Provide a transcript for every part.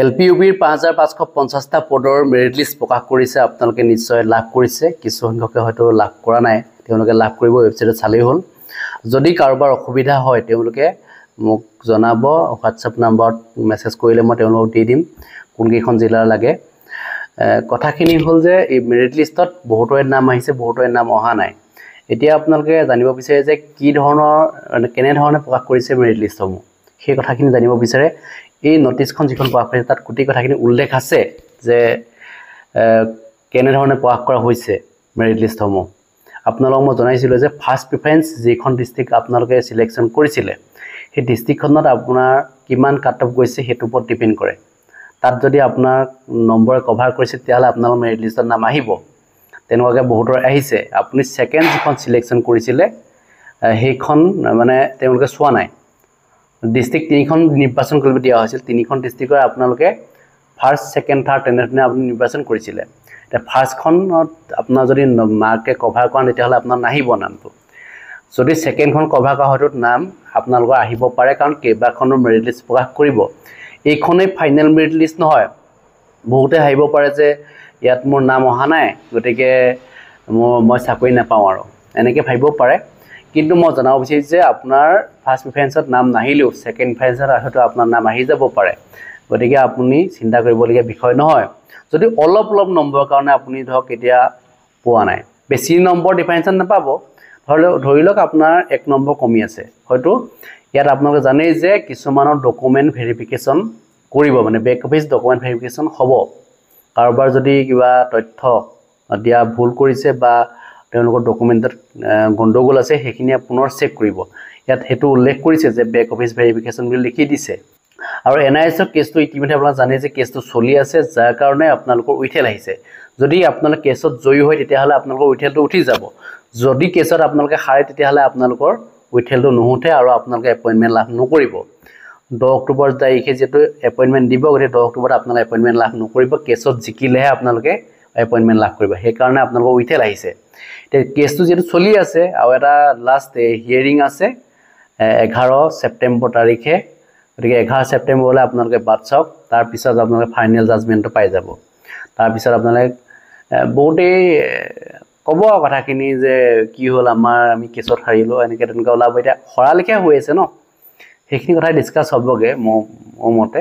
LPUBৰ 5550টা পদৰ merit list প্ৰকাশ কৰিছে আপোনালোকে নিশ্চয় লাভ কৰিছে কিছু সংখ্যকে হয়তো লাভ কৰা নাই তেওঁলোকে লাভ কৰিব ওয়েবসাইটত চালেই হ'ল যদি কাৰোবাৰ অসুবিধা হয় তেওঁলোকে মোক জনাব WhatsApp নম্বৰত মেছেজ কৰিলে মই তেওঁলোকক দি দিম কোন কেইখন জিলাৰ লাগে কথাখিনি হ'ল যে এই মেৰিট লিষ্টত বহুতৰে নাম আহিছে বহুতৰে নাম অহা নাই এতিয়া আপোনালোকে জানিব বিচাৰে যে কি ধৰণৰ কেনে ধৰণে প্ৰকাশ কৰিছে মেৰিট লিষ্টসমূহ সেই কথাখিনি জানিব বিচাৰে এই নোটিছখন যিখন প্ৰকাশ কৰিছে তাত কোটি কথাখিনি উল্লেখ আছে যে কেনে ধৰণে প্ৰকাশ কৰা হৈছে মেৰিট লিষ্টসমূহ আপোনালোকক মই জনাইছিলোঁ যে ফাৰ্ষ্ট প্ৰিফাৰেন্স যিখন ডিস্ট্ৰিক্ট আপোনালোকে সিলেকশন কৰিছিলে সেই ডিস্ট্ৰিক্টখনত আপোনাৰ কিমান কাট অফ গৈছে হেতুৰ ওপৰত ডিপেন্ড কৰে তাত যদি আপোনাৰ নম্বৰ কভাৰ কৰিছে তেতিয়াহ'লে আপোনালোকৰ মেৰিট লিষ্টত নাম আহিব তেনেকুৱাকে বহুতৰ আহিছে আপুনি সেকেন্ড যিখন সিলেকশন কৰিছিলে সেইখন মানে তেওঁলোকে চোৱা নাই ডিস্ট্ৰিক্ট তিনিখন নিৰ্বাচন কৰিব দিয়া হৈছিল তিনিখন ডিস্ট্ৰিক্টৰ আপোনালোকে ফাৰ্ষ্ট সেকেন্ড থাৰ্ড তেনেধৰণে আপুনি নিৰ্বাচন কৰিছিলে এটা ফাৰ্ষ্টখনত আপোনাৰ যদি মাৰ্কে কভাৰ কৰা তেতিয়াহ'লে আপোনাৰ নাহিব নামটো যদি সেকেন্ডখন কভাৰ কৰা হয়তো নাম আপোনালোকৰ আহিব পাৰে কাৰণ কেইবাখনৰ মেৰিট লিষ্ট প্ৰকাশ কৰিব এইখনেই ফাইনেল মেৰিট লিষ্ট নহয় বহুতে আহিব পাৰে যে ইয়াত মোৰ নাম অহা নাই গতিকে মই চাকৰি নাপাওঁ আৰু এনেকৈ ভাবিব পাৰে কিন্তু মই জনাব বিচাৰিছোঁ যে আপোনাৰ ফাৰ্ষ্ট প্ৰিফাৰেন্সত নাম নাহিলেও সেকেন্ড প্ৰিফাৰেন্সত হয়তো আপোনাৰ নাম আহি যাব পাৰে গতিকে আপুনি চিন্তা কৰিবলগীয়া বিষয় নহয় যদি অলপ নম্বৰৰ কাৰণে আপুনি ধৰক এতিয়া পোৱা নাই বেছি নম্বৰ ডিফাৰেন্সত নাপাব ধৰি লওক আপোনাৰ 1 নম্বৰ কমি আছে হয়তো ইয়াত আপোনালোকে জানেই যে কিছুমানৰ ডকুমেন্ট ভেৰিফিকেশন কৰিব মানে বেক অফিস ডকুমেন্ট ভেৰিফিকেশন হ'ব কাৰোবাৰ যদি কিবা তথ্য দিয়া ভুল কৰিছে বা তেওঁলোকৰ ডকুমেন্টত গণ্ডগোল আছে সেইখিনি পুনৰ চেক কৰিব ইয়াত হেতু উল্লেখ কৰিছে যে বেক অফিস ভেৰিফিকেশন বুলি লিখি দিছে আৰু এনআইএছৰ কেছটো ইতিমধ্যে আপোনালোকে জানে যে কেছটো চলি আছে যাৰ কাৰণে আপোনালোকৰ উইথেল আহিছে যদি আপোনালোকে কেছত জয়ী হয় তেতিয়াহ'লে আপোনালোকৰ উইথেলটো উঠি যাব যদি কেছত আপোনালোকে হাৰে তেতিয়াহ'লে আপোনালোকৰ উইথেলটো নুঠে আৰু আপোনালোকে এপইন্টমেন্ট লাভ নকৰিব 10 অক্টোবৰ তাৰিখে যেটো এপইন্টমেন্ট দিব গতে 10 অক্টোবৰত আপোনালোকে এপইন্টমেন্ট লাভ নকৰিব কেছত জিকিলেহে আপোনালোকে এপইন্টমেন্ট লাভ কৰিব সেই কাৰণে আপোনালোকৰ উইথেল আহিছে তে কেছটো যেটো চলি আছে আৰু এটা লাষ্ট হিয়াৰিং আছে 11 সেপ্টেম্বৰ তাৰিখে গতিকে 11 সেপ্টেম্বৰলৈ আপোনালোকে বাট চাওক তাৰ পিছত আপোনালোকে ফাইনেল জাজমেন্টটো পাই যাব তাৰ পিছত আপোনালোকে বহুতেই কব কথাখিনি যে কি হ'ল আমি কেছত হাৰিলো এনেকে তেনেকা ওলাব এটা হৰালিখা হৈ আছে ন সেইখিনি কথা ডিসকাস হ'বগে মোৰ মতে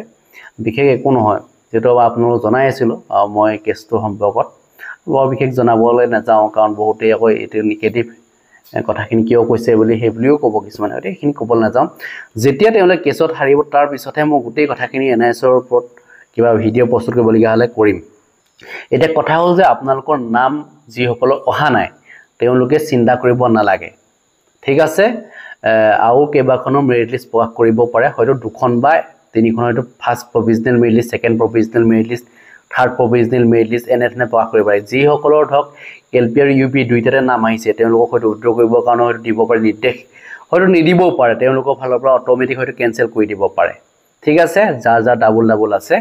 বিশেষ একো নহয় যেটো আপোনালোক জনাই আছিল মই কেছটো সম্পৰ্কত বৰ বিশেষ জনাবলৈ নাযাওঁ কাৰণ বহুতেই আকৌ এটো নিগেটিভ কথাখিনি কিয় কৈছে বুলি হেবলিও ক'ব কিছুমানে এইখিনি ক'বলৈ নাযাওঁ যেতিয়া তেওঁলোকে কেছত হাৰিব তাৰ পিছতহে মই গোটেই কথাখিনি এনআইএছৰ ওপৰত কিবা ভিডিঅ' প্ৰস্তুত কৰিবলগীয়া হ'লে কৰিম এটা কথা হ'ল যে আপোনালোকৰ নাম যিসকলৰ অহা নাই তেওঁলোকে চিন্তা কৰিব নালাগে ঠিক আছে আৰু কেইবাখনৰ মেৰিট লিষ্ট প্ৰকাশ কৰিব পাৰে হয়তো দুখন বা তিনিখন হয়তো first provisional merit list second provisional merit list third provisional merit list এনেধৰণে প্ৰকাশ কৰিব পাৰে যিসকলৰ ধৰক এলপি আৰু ইউপি দুইটাৰে নাম আহিছে তেওঁলোকক হয়তো উইথড্ৰ কৰিবৰ কাৰণে হয়তো দিব পাৰে নিৰ্দেশ হয়তো নিদিবও পাৰে তেওঁলোকৰ ফালৰ পৰা অটোমেটিক হয়তো কেনসেল কৰি দিব পাৰে ঠিক আছে যাৰ ডাবল আছে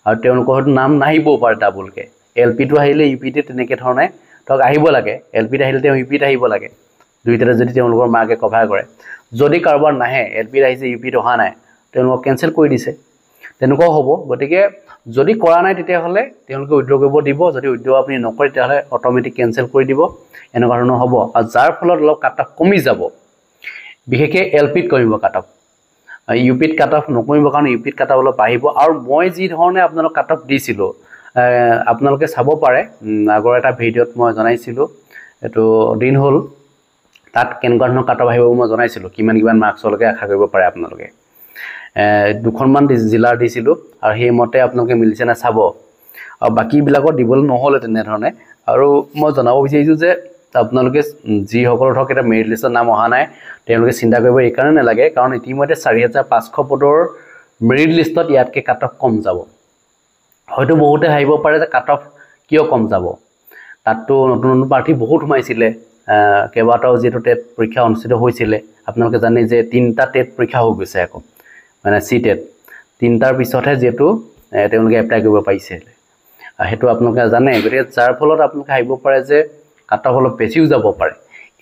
আৰু তেওঁলোকৰ হয়তো নাম নাহিবও পাৰে ডাবলকে এলপি টো আহিলে ইউপি তে তেনেকে ধৰণে তক আহিব লাগে এলপি তে আহিলে তেওঁ ইউপি তে আহিব লাগে দুইটাৰে যদি তেওঁলোকৰ মাৰ্কে কভাৰ কৰে যদি কাৰোবাৰ নাহে এলপি আহিছে ইউপি তে অহা নাই তেওঁলোকক কেনসেল কৰি দিছে তেনেকুৱা হ'ব গতিকে যদি কৰা নাই তেতিয়া হলে তেওঁলোকে উইথড্ৰ কৰিব দিব যদি উইথড্ৰ আপুনি নকৰে তেতিয়া হলে অটোমেটিক কেনসেল কৰি দিব এনেকুৱা ধৰণৰ হ'ব আৰু যাৰ ফলত অলপ কাট অফ কমি যাব বিশেষকৈ এলপিত কমিব কাট অফ ইউপিত কাট অফ নকমিব কাৰণ ইউপিত কাট অফ অলপ আহিব আৰু মই যি ধৰণে আপোনালোক কাট অফ দিছিলো আপোনালোকে চাব পাৰে আগৰ এটা ভিডিঅ'ত মই জনাইছিলো এটো দিন হ'ল তাত কেনেকুৱা ধৰণৰ কাট অফ আহিব মই জনাইছিলো কিমান মাৰ্কছলৈকে আশা কৰিব পাৰে আপোনালোকে দুখনমান জিলাৰ দিছিলো আৰু সেই মতে আপোনালোকে মিলিছে না চাব আৰু বাকি বিলাকৰ দিবলৈ নহলে তেনে ধৰণে আৰু মই জনাব বিচাৰিছো যে আপোনালোকে যি সকলৰ ধৰক এটা মেৰিট লিষ্টৰ নাম অহা নাই তেওঁলোকে চিন্তা কৰিব এই কাৰণে নালাগে কাৰণ ইতিমধ্যে 4500 পদৰ মেৰিট লিষ্টত ইয়াতকে কাট অফ কম যাব হয়তো বহুতে হাইব পাৰে যে কাট অফ কিয় কম যাব তাতটো নতুন প্ৰাৰ্থী বহুত সোমাইছিলে কেবাটাও যেটো টেট পৰীক্ষা অনুষ্ঠিত হৈছিলে আপোনালোকে জানে যে 3টা টেট পৰীক্ষা হৈ গৈছে আকৌ মানে সিটেট 3টাৰ পিছতহে যেটো তেওঁলোকে এপ্লাই কৰিব পাৰিছিল হেতু আপোনালোকে জানে গতিকে যাৰ ফলত আপোনালোকে হাইব পাৰে যে কাট অফ অলপ বেছিও যাব পাৰে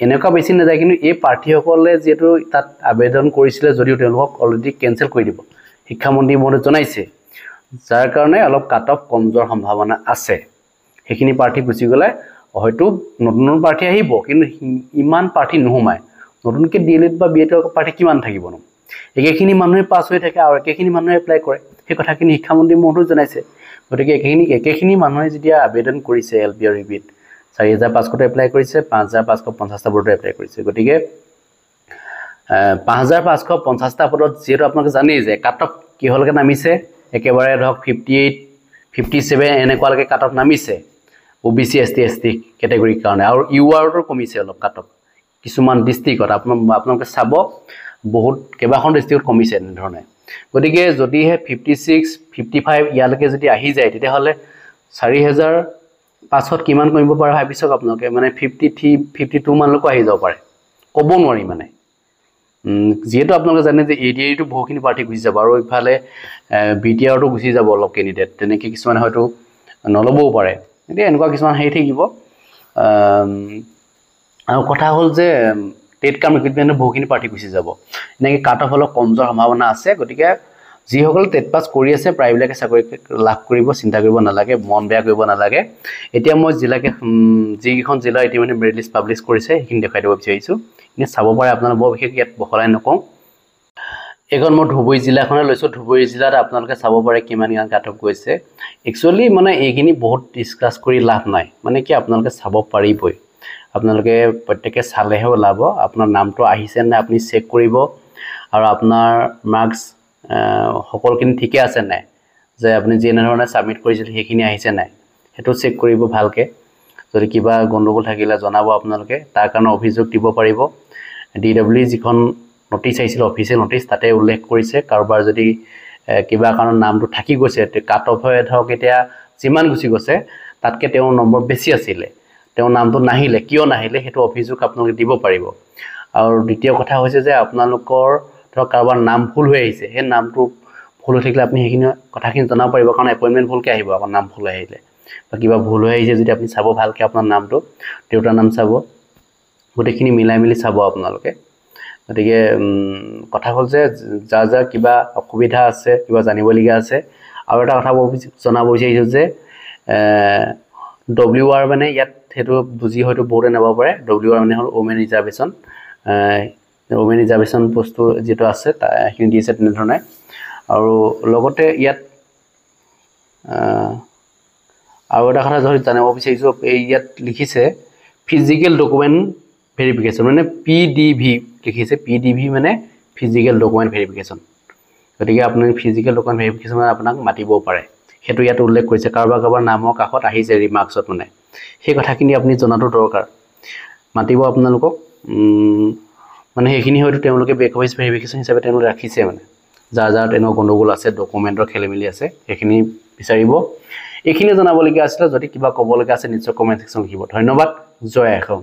এনেকুৱা বেছি নাযায় কিন্তু এই প্ৰাৰ্থীসকলে যেটো তাত আবেদন কৰিছিলে যদিও তেওঁলোকক অলৰেডি কেনসেল কৰি দিব শিক্ষামন্ত্ৰী মহোদয়ে জনাইছে যাৰ কাৰণে অলপ কাট অফ কম যোৱাৰ সম্ভাৱনা আছে সেইখিনি প্ৰাৰ্থী গুচি গ'লে হয়তো নতুন প্ৰাৰ্থী আহিব কিন্তু ইমান প্ৰাৰ্থী নোহোমায় নতুনকৈ ডিএলএড বা বিএড প্ৰাৰ্থী কিমান থাকিবনো একেখিনি মানুহে পাছ হৈ থাকে আৰু একেখিনি মানুহে এপ্লাই কৰে সেই কথাখিনি শিক্ষামন্ত্ৰী মহোদয়ে জনাইছে গতিকে একেখিনি মানুহে যেতিয়া আবেদন কৰিছে এলপি আৰু ইউপিত 4500 এপ্লাই কৰিছে 5550টা পদত এপ্লাই কৰিছে গতিকে 5550টা পদত যেটো আপোনালোকে জানেই যে কাট অফ কিহলৈকে নামিছে একেবাৰে ধৰক 58 57 এনেকুৱালৈকে কাট অফ নামিছে ওবিসি এসটি এসটি ক্যাটাগৰীৰ কাৰণে আৰু ইউআৰটো কমিছে অলপ কাট অফ কিছুমান ডিস্ট্ৰিক্টত আপোনালোকে চাব বহুত কেবাখন ডিস্ট্ৰিক্টত কমিছে এনে ধৰণে গতিকে যদিহে 56 55 ইয়ালৈকে যদি আহি যায় তেতিয়াহ'লে 4500 কিমান কমিব পাৰে ভাবিছক আপোনালোকে মানে 53 52 মানলৈকে আহি যাব পাৰে ক'ব নোৱাৰি মানে যেটো আপোনালোকে জানে যে এডিআইটো বহুখিনি পাৰ্টি গুচি যাব আৰু ইফালে বিটিআৰটো গুচি যাব অলপ ক্যান্ডিডেট তেনেকৈ কিছুমান হয়তো নলবও পাৰে এতিয়া এনেকুৱা কিছুমান হেৰি থাকিব আৰু কথা হ'ল যে টেট কাম ৰিক্ৰুটমেণ্টৰ বহুখিনি পাৰ্টি গুচি যাব এনেকৈ কাট অফ অলপ কম যোৱাৰ সম্ভাৱনা আছে গতিকে যিসকল টেট পাছ কৰি আছে প্ৰায়বিলাকে চাকৰি লাভ কৰিব চিন্তা কৰিব নালাগে মন বেয়া কৰিব নালাগে এতিয়া মই যিকেইখন জিলা ইতিমধ্যে মেৰিট লিষ্ট পাব্লিছ কৰিছে সেইখিনি দেখাই দিব বিচাৰিছোঁ কিন্তু চাব পাৰে আপোনালোকে বৰ বিশেষ ইয়াত বহলাই নকওঁ এখন মই ধুবুৰী জিলাখনে লৈছোঁ ধুবুৰী জিলাত আপোনালোকে চাব পাৰে কিমান কাট অফ গৈছে একচুৱেলি মানে এইখিনি বহুত ডিছকাছ কৰি লাভ নাই মানে কি আপোনালোকে চাব পাৰিবই আপোনালোকে প্ৰত্যেককে চালেহে ওলাব আপোনাৰ নামটো আহিছে নে আপুনি চেক কৰিব আৰু আপোনাৰ মাৰ্কছ সকলোখিনি ঠিকে আছে নাই যে আপুনি যেনে ধৰণে সাবমিট কৰিছিল সেইখিনি আহিছে নাই হেতু চেক কৰিব ভালকে যদি কিবা গণ্ডগোল থাকিলে জনাব আপোনালোকে তাৰ কাৰণে অভিযোগ দিব পাৰিব ডিডব্লিউ যিখন নোটিছ আহিছিল অফিচিয়েল নোটিছ তাতে উল্লেখ কৰিছে কাৰোবাৰ যদি কিবা কাৰণ নামটো থাকি গৈছে কাট অফ হৈ ধৰক এতিয়া যিমান গুচি গৈছে তাতকে তেওঁৰ নম্বৰ বেছি আছিল তেওঁৰ নামটো নাহিলে কিয় নাহিলে হেতু অভিযোগ আপোনালোকে দিব পাৰিব আৰু দ্বিতীয় কথা হৈছে যে আপোনালোকৰ ধৰক কাৰোবাৰ নাম ভুল হৈ আহিছে সেই নামটো ভুল হৈ থাকিলে আপুনি সেইখিনি কথাখিনি জনাব পাৰিব কাৰণ এপইণ্টমেণ্ট ভুলকৈ আহিব আপোনাৰ নাম ভুল আহিলে বা কিবা ভুল হৈ আহিছে যদি আপুনি চাব ভালকৈ আপোনাৰ নামটো দেউতাৰ নাম চাব গোটেইখিনি মিলাই মিলি চাব আপোনালোকে গতিকে কথা হ'ল যে যাৰ কিবা অসুবিধা আছে কিবা জানিবলগীয়া আছে আৰু এটা কথা জনাব বিচাৰিছোঁ যে WR মানে ইয়াত হেতু বুজি হয়তো বহুতে নাপাব পাৰে WR মানে হ'ল ওমেন ৰিজাৰ্ভেশ্যন পোষ্টটো যেটো আছে সেইখিনি দিছে তেনে ধৰণে আৰু লগতে ইয়াত আৰু এটা কথা জানিব বিচাৰিছোঁ ইয়াত লিখিছে ফিজিকেল ডকুমেণ্ট ভেৰিফিকেশ্যন মানে PDV লিখিছে PDV মানে ফিজিকেল ডকুমেণ্ট ভেৰিফিকেশ্যন গতিকে আপুনি ফিজিকেল ডকুমেণ্ট ভেৰিফিকেশ্যন আপোনাক মাতিব পাৰে হেতু ইয়াত উল্লেখ কৰিছে কাৰোবাৰ নামৰ কাষত আহিছে ৰিমাৰ্কছত মানে সেই কথাখিনি আপুনি জনাটো দৰকাৰ মাতিব আপোনালোকক মানে সেইখিনি হয়তো তেওঁলোকে বেক অফিচ ভেৰিফিকেশ্যন হিচাপে তেওঁলোকে ৰাখিছে মানে যাৰ তেনেকুৱা গণ্ডগোল আছে ডকুমেণ্টৰ খেলিমেলি আছে সেইখিনি বিচাৰিব এইখিনি জনাবলগীয়া আছিল যদি কিবা ক'বলগীয়া আছে নিশ্চয় কমেণ্ট সেকশ্যন লিখিব ধন্যবাদ জয় আসম